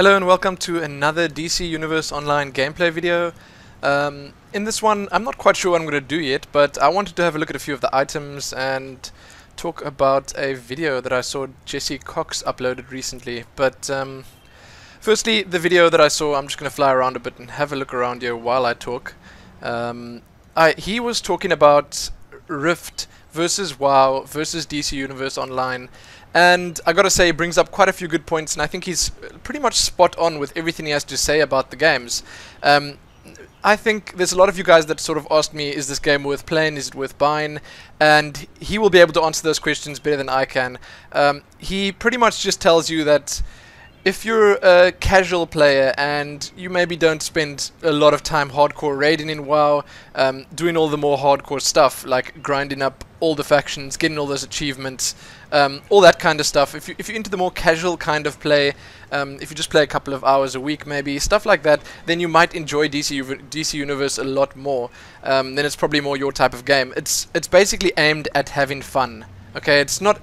Hello and welcome to another DC Universe Online gameplay video. In this one, I'm not quite sure what I'm going to do yet, but I wanted to have a look at a few of the items and talk about a video that I saw Jesse Cox uploaded recently. But firstly, the video that I saw, I'm just going to fly around a bit and have a look around here while I talk. He was talking about Rift versus WoW versus DC Universe Online. And I gotta say, he brings up quite a few good points, and I think he's pretty much spot on with everything he has to say about the games. I think there's a lot of you guys that sort of asked me, is this game worth playing, is it worth buying? And he will be able to answer those questions better than I can. He pretty much just tells you that if you're a casual player and you maybe don't spend a lot of time hardcore raiding in WoW, doing all the more hardcore stuff like grinding up all the factions, getting all those achievements, all that kind of stuff. If you're into the more casual kind of play, if you just play a couple of hours a week maybe, stuff like that, then you might enjoy DC Universe a lot more. Then it's probably more your type of game. It's basically aimed at having fun. Okay, it's not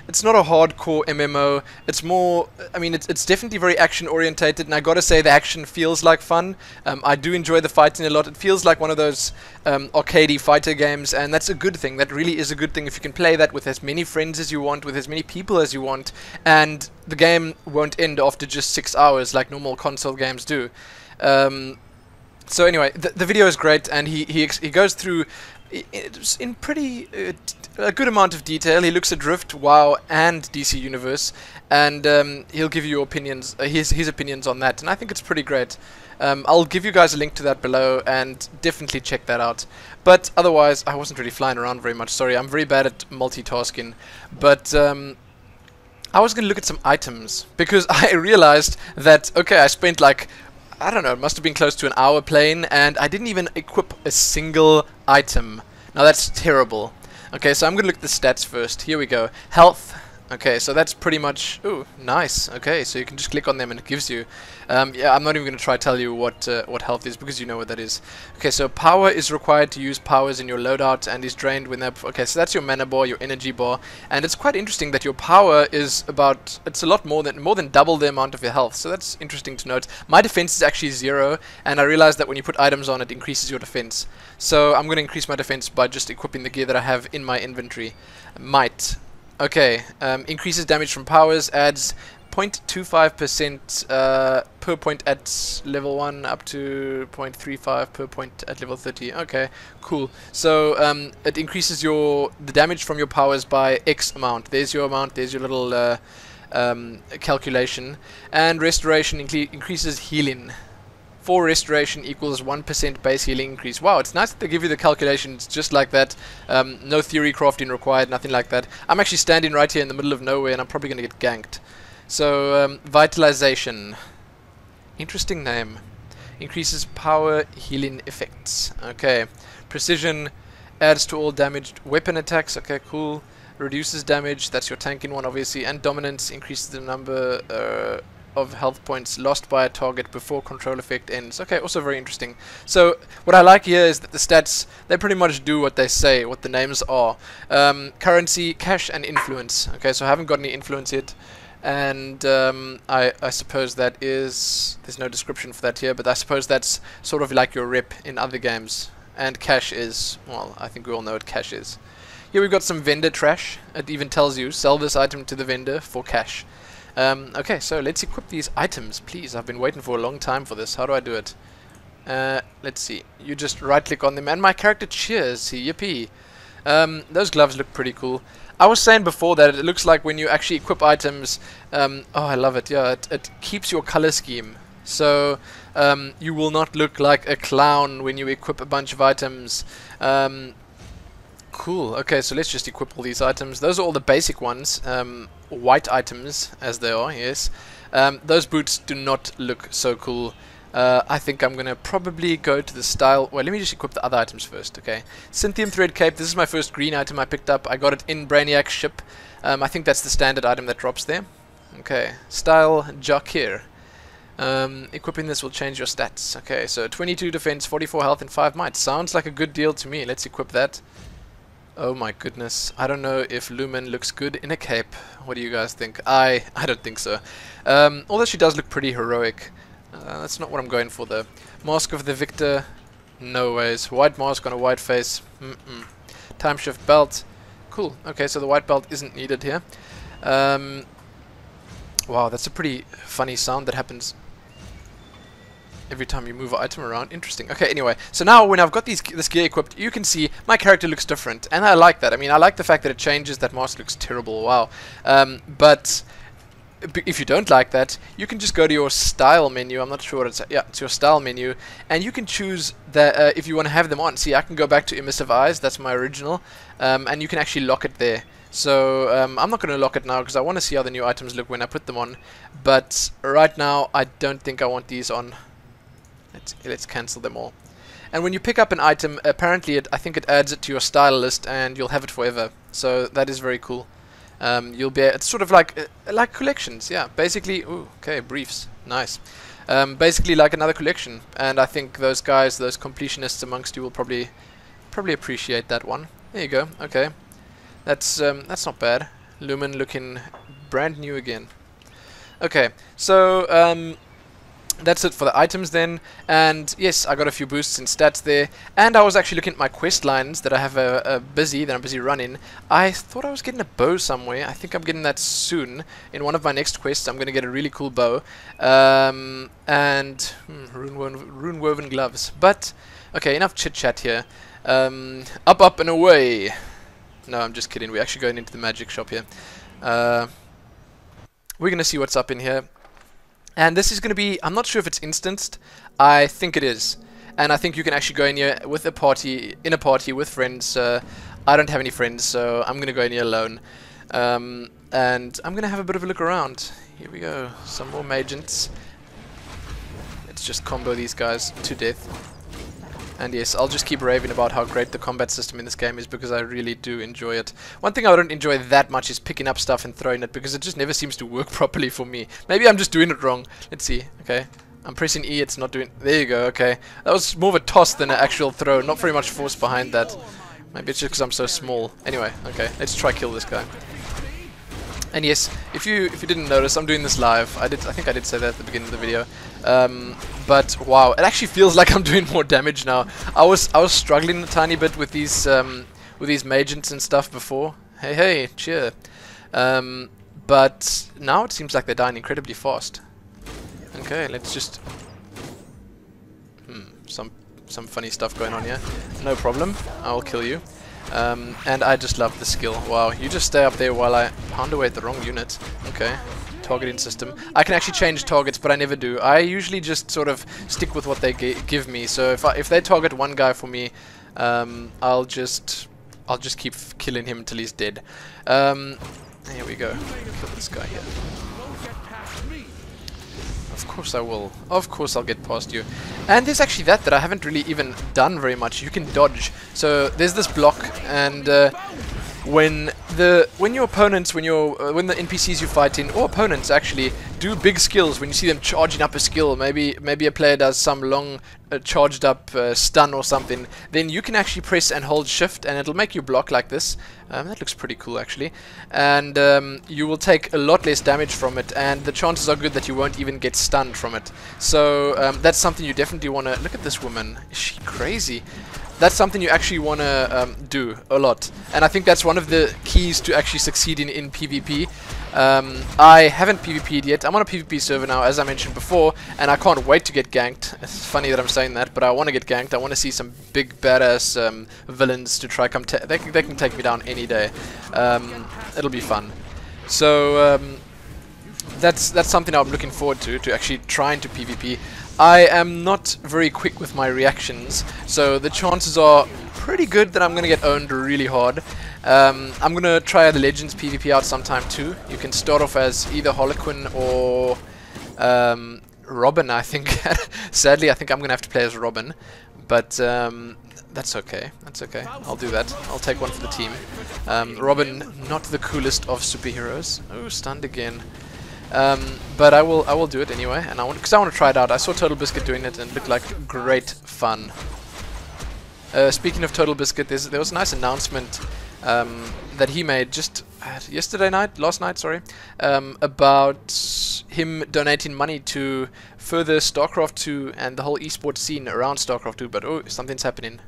a hardcore MMO. It's more, I mean, it's definitely very action orientated, and I gotta say the action feels like fun. I do enjoy the fighting a lot. It feels like one of those arcadey fighter games, and that's a good thing. That really is a good thing if you can play that with as many friends as you want, with as many people as you want, and the game won't end after just 6 hours like normal console games do. So anyway, the video is great, and he goes through in pretty a good amount of detail. He looks at Rift, WoW, and DC Universe, and he'll give you opinions, his opinions on that, and I think it's pretty great. I'll give you guys a link to that below, and definitely check that out. But otherwise, I wasn't really flying around very much. Sorry, I'm very bad at multitasking. But I was going to look at some items because I realized that I spent like, I don't know, it must have been close to an hour playing, and I didn't even equip a single item. Now that's terrible. Okay, so I'm going to look at the stats first. Here we go. Health. Okay, so that's pretty much... Ooh, nice. Okay, so you can just click on them and it gives you... yeah, I'm not even going to try to tell you what health is because you know what that is. Okay, so power is required to use powers in your loadout and is drained when they're... Okay, so that's your mana bar, your energy bar. And it's quite interesting that your power is about... It's a lot more than double the amount of your health. So that's interesting to note. My defense is actually 0, and I realized that when you put items on, it increases your defense. So I'm going to increase my defense by just equipping the gear that I have in my inventory. Might. Okay, increases damage from powers, adds 0.25% per point at level 1 up to 0.35 per point at level 30. Okay, cool. So it increases the damage from your powers by X amount. There's your amount, there's your little calculation. And restoration increases healing. 4 restoration equals 1% base healing increase. Wow, it's nice that they give you the calculations just like that. No theory crafting required, nothing like that. I'm actually standing right here in the middle of nowhere, and I'm probably going to get ganked. So, vitalization. Interesting name. Increases power healing effects. Okay. Precision adds to all damaged weapon attacks. Okay, cool. Reduces damage. That's your tanking one, obviously. And dominance increases the number... of health points lost by a target before control effect ends. Okay, also very interesting. So what I like here is that the stats, they pretty much do what they say, what the names are. Currency, cash, and influence. Okay, so I haven't got any influence yet, and I suppose that is, there's no description for that here, but I suppose that's sort of like your rep in other games. And cash is, well, I think we all know what cash is. Here we've got some vendor trash. It even tells you, sell this item to the vendor for cash. Okay, so let's equip these items, please. I've been waiting for a long time for this. How do I do it? Let's see. You just right-click on them, and my character cheers. Yippee. Those gloves look pretty cool. I was saying before that it looks like when you actually equip items... oh, I love it. Yeah, it keeps your color scheme. So, you will not look like a clown when you equip a bunch of items. Cool. Okay, so let's just equip all these items. Those are all the basic ones. White items, as they are, yes. Those boots do not look so cool. I think I'm going to probably go to the style... Well, let me just equip the other items first, okay. Cynthium Thread Cape. This is my first green item I picked up. I got it in Brainiac's ship. I think that's the standard item that drops there. Okay. Style Jakir. Equipping this will change your stats. Okay, so 22 defense, 44 health, and 5 might. Sounds like a good deal to me. Let's equip that. Oh my goodness. I don't know if Lumin looks good in a cape. What do you guys think? I don't think so. Although she does look pretty heroic. That's not what I'm going for though. Mask of the Victor. No ways. White mask on a white face. Time shift belt. Cool. Okay, so the white belt isn't needed here. Wow, that's a pretty funny sound that happens every time you move an item around. Interesting. Okay, anyway, so now when I've got this gear equipped, you can see my character looks different, and I like that. I mean, I like the fact that it changes. That mask looks terrible. Wow. But if you don't like that, you can just go to your style menu. I'm not sure what it's. Yeah, it's your style menu, and you can choose that if you want to have them on. See, I can go back to emissive eyes. That's my original, and you can actually lock it there. So I'm not going to lock it now because I want to see how the new items look when I put them on. But right now, I don't think I want these on. Let's cancel them all. And when you pick up an item, apparently I think it adds it to your style list, and you'll have it forever. So that is very cool. You'll be. It's sort of like collections, yeah. Basically, ooh, okay, briefs, nice. Basically like another collection, and I think those guys, those completionists amongst you, will probably appreciate that one. There you go. Okay, that's not bad. Lumin looking brand new again. Okay, so that's it for the items then, and yes, I got a few boosts in stats there, and I was actually looking at my quest lines that I have I'm busy running. I thought I was getting a bow somewhere. I think I'm getting that soon. In one of my next quests, I'm going to get a really cool bow, and rune-woven gloves. But, okay, enough chit-chat here. Up and away. No, I'm just kidding. We're actually going into the magic shop here. We're going to see what's up in here. And this is going to be, I'm not sure if it's instanced. I think it is. And I think you can actually go in here with a party, with friends. I don't have any friends, so I'm going to go in here alone. And I'm going to have a bit of a look around. Here we go. Some more magents. Let's just combo these guys to death. And yes, I'll just keep raving about how great the combat system in this game is, because I really do enjoy it. One thing I don't enjoy that much is picking up stuff and throwing it, because it just never seems to work properly for me. Maybe I'm just doing it wrong. Let's see. Okay, I'm pressing E, it's not doing... There you go, okay. That was more of a toss than an actual throw. Not very much force behind that. Maybe it's just because I'm so small. Anyway, okay, let's try kill this guy. And yes, if you didn't notice, I'm doing this live. I think I did say that at the beginning of the video. But wow, it actually feels like I'm doing more damage now. I was struggling a tiny bit with these magents and stuff before. Hey, cheer. But now it seems like they're dying incredibly fast. Okay, let's just some funny stuff going on here. No problem, I'll kill you. And I just love the skill. Wow, you just stay up there while I pound away at the wrong unit. Okay, targeting system. I can actually change targets, but I never do. I usually just sort of stick with what they give me. So if they target one guy for me, I'll just keep killing him until he's dead. Here we go. Kill this guy here. Of course I will. Of course I'll get past you. And there's actually that I haven't really even done very much. You can dodge. So there's this block, and when the NPCs you're fighting, or opponents actually, do big skills, when you see them charging up a skill, maybe a player does some long charged up stun or something, then you can actually press and hold shift, and it'll make you block like this. That looks pretty cool actually, and you will take a lot less damage from it, and the chances are good that you won't even get stunned from it. So that's something you definitely want to... Look at this woman, is she crazy? That's something you actually want to do a lot, and I think that's one of the keys to actually succeeding in PvP. I haven't PvP'd yet. I'm on a PvP server now, as I mentioned before, and I can't wait to get ganked. It's funny that I'm saying that, but I want to get ganked. I want to see some big badass villains to try come... They can take me down any day. It'll be fun. So that's something I'm looking forward to actually trying to PvP. I am not very quick with my reactions, so the chances are pretty good that I'm going to get owned really hard. I'm going to try the Legends PvP out sometime too. You can start off as either Harlequin or Robin, I think. Sadly, I think I'm going to have to play as Robin, but that's okay. That's okay. I'll do that. I'll take one for the team. Robin, not the coolest of superheroes. Oh, stunned again. But I will do it anyway, and because I want to try it out. I saw Total Biscuit doing it and it looked like great fun. Speaking of Total Biscuit, there was a nice announcement that he made just last night, sorry, about him donating money to further StarCraft 2 and the whole esports scene around StarCraft 2. But oh, something's happening.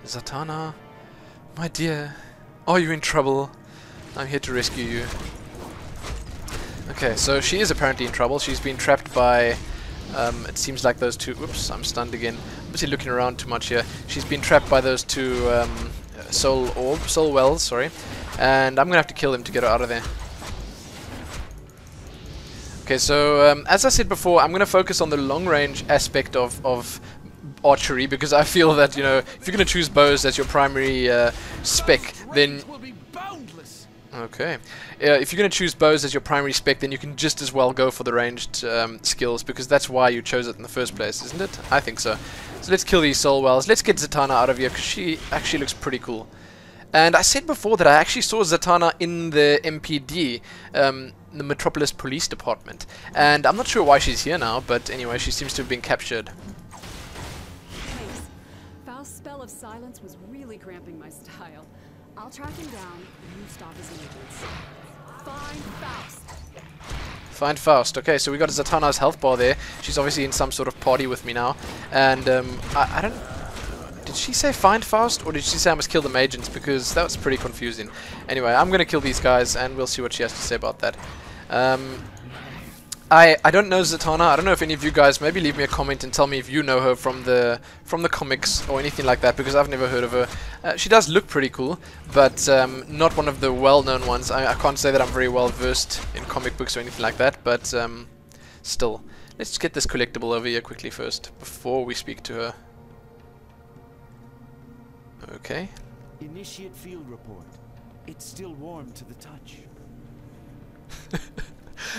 Zatanna, my dear, are you in trouble? I'm here to rescue you. Okay, so she is apparently in trouble. She's been trapped by, it seems like those two, oops, I'm stunned again. I'm busy looking around too much here. She's been trapped by those two soul wells, sorry. And I'm gonna have to kill them to get her out of there. Okay, so as I said before, I'm gonna focus on the long range aspect of archery, because I feel that, you know, if you're gonna choose bows as your primary spec, then okay. If you're going to choose bows as your primary spec, then you can just as well go for the ranged skills, because that's why you chose it in the first place, isn't it? I think so. So let's kill these soul wells. Let's get Zatanna out of here, because she actually looks pretty cool. And I said before that I actually saw Zatanna in the MPD, the Metropolis Police Department. And I'm not sure why she's here now, but anyway, she seems to have been captured. Thanks. Faust's spell of silence was really cramping my style. I'll track him down, and you stop his agents. Find Faust. Find Faust. Okay, so we got Zatanna's health bar there. She's obviously in some sort of party with me now. And I don't... Did she say find Faust, or did she say I must kill the agents? Because that was pretty confusing. Anyway, I'm going to kill these guys, and we'll see what she has to say about that. I don't know Zatanna. I don't know if any of you guys, maybe leave me a comment and tell me if you know her from the comics or anything like that, because I've never heard of her. She does look pretty cool, but not one of the well-known ones. I can't say that I'm very well versed in comic books or anything like that, but still. Let's get this collectible over here quickly first, before we speak to her. Okay. Initiate field report. It's still warm to the touch.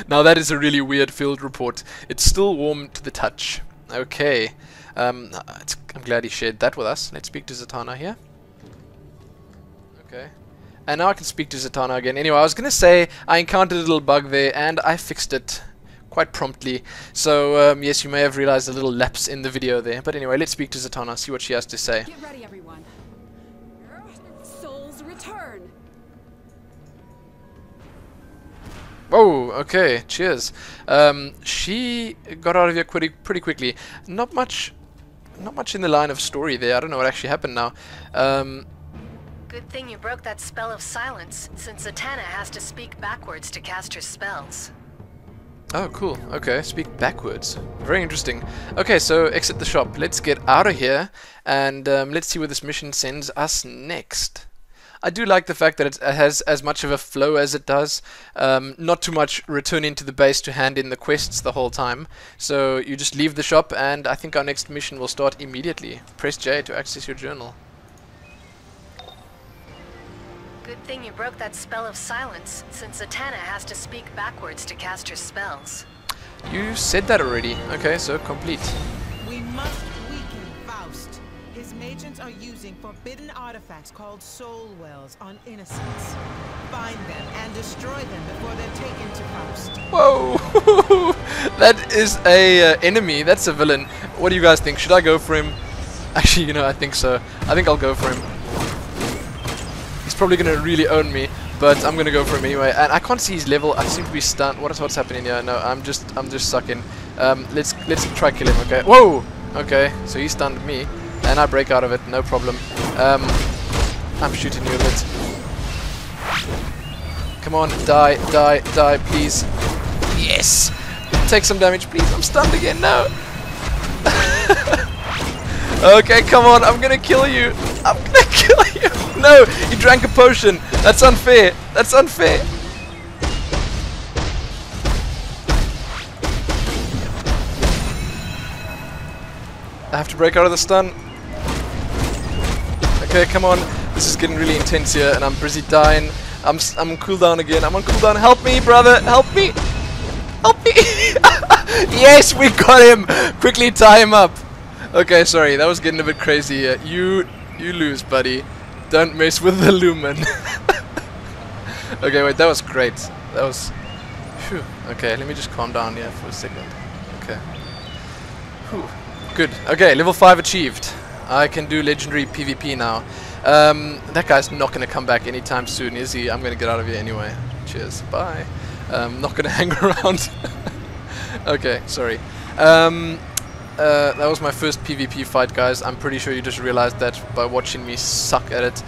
Now that is a really weird field report. It's still warm to the touch. Okay. I'm glad he shared that with us. Let's speak to Zatanna here. Okay. And now I can speak to Zatanna again. Anyway, I was going to say I encountered a little bug there and I fixed it quite promptly. So, yes, you may have realized a little lapse in the video there. But anyway, let's speak to Zatanna, see what she has to say. Get ready, everyone. Souls return. Oh, okay, cheers. She got out of here pretty quickly. Not much in the line of story there. I don't know what actually happened now. Good thing you broke that spell of silence, since Zatanna has to speak backwards to cast her spells. Oh, cool. Okay, speak backwards. Very interesting. Okay, so exit the shop. Let's get out of here, and let's see where this mission sends us next. I do like the fact that it has as much of a flow as it does. Not too much returning to the base to hand in the quests the whole time. So you just leave the shop, and I think our next mission will start immediately. Press J to access your journal. Good thing you broke that spell of silence, since Zatanna has to speak backwards to cast her spells. You said that already. Okay, so complete. We must weaken Faust. His agents are using forbidden artifacts called soul wells on innocents. Find them and destroy them before they're taken to Faust. Whoa! That is a enemy. That's a villain. What do you guys think? Should I go for him? Actually, you know, I think so. I think I'll go for him. He's probably gonna really own me, but I'm gonna go for him anyway. And I can't see his level. I seem to be stunned. What's happening here? No, I'm just sucking. Let's try kill him. Okay. Whoa! Okay, so he stunned me, and I break out of it. No problem. I'm shooting you a bit. Come on, die, please. Yes! Take some damage, please. I'm stunned again. No. Okay, come on. I'm gonna kill you. I'm gonna kill you. No, he drank a potion. That's unfair. That's unfair. I have to break out of the stun. Okay, come on. This is getting really intense here, and I'm busy dying. I'm on cooldown again. I'm on cooldown. Help me, brother. Help me. Help me. Yes, we got him. Quickly tie him up. Okay, sorry. That was getting a bit crazy here. You lose, buddy. Don't mess with the Lumin. Okay, wait. That was great. That was... Phew. Okay, let me just calm down here for a second. Okay. Whew. Good. Okay, level 5 achieved. I can do legendary PvP now. That guy's not going to come back anytime soon, is he? I'm going to get out of here anyway. Cheers. Bye. Not going to hang around. Okay, sorry. That was my first PvP fight, guys. I'm pretty sure you just realized that by watching me suck at it.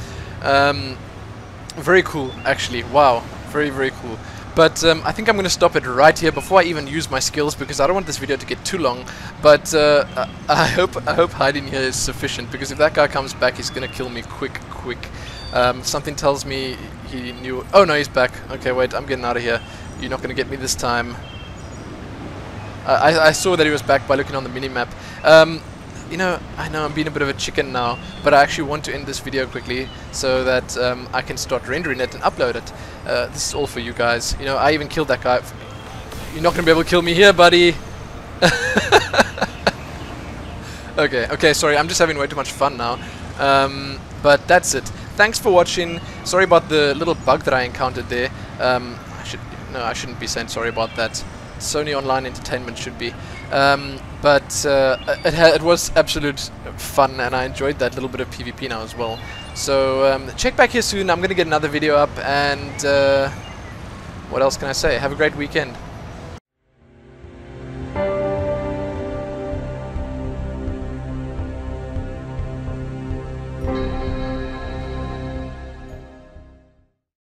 Very cool, actually. Wow. Very, very cool. But I think I'm going to stop it right here before I even use my skills, because I don't want this video to get too long. But I hope hiding here is sufficient, because if that guy comes back, he's going to kill me quick. Something tells me he knew... Oh no, he's back. Okay, wait, I'm getting out of here. You're not going to get me this time. I saw that he was back by looking on the minimap. You know, I know I'm being a bit of a chicken now, but I actually want to end this video quickly so that I can start rendering it and upload it. This is all for you guys. You know, I even killed that guy. You're not going to be able to kill me here, buddy. Okay, sorry, I'm just having way too much fun now. But that's it. Thanks for watching. Sorry about the little bug that I encountered there. I shouldn't be saying sorry about that. Sony Online Entertainment should be. But it was absolute fun, and I enjoyed that little bit of PvP now as well. So check back here soon. I'm going to get another video up, and what else can I say? Have a great weekend.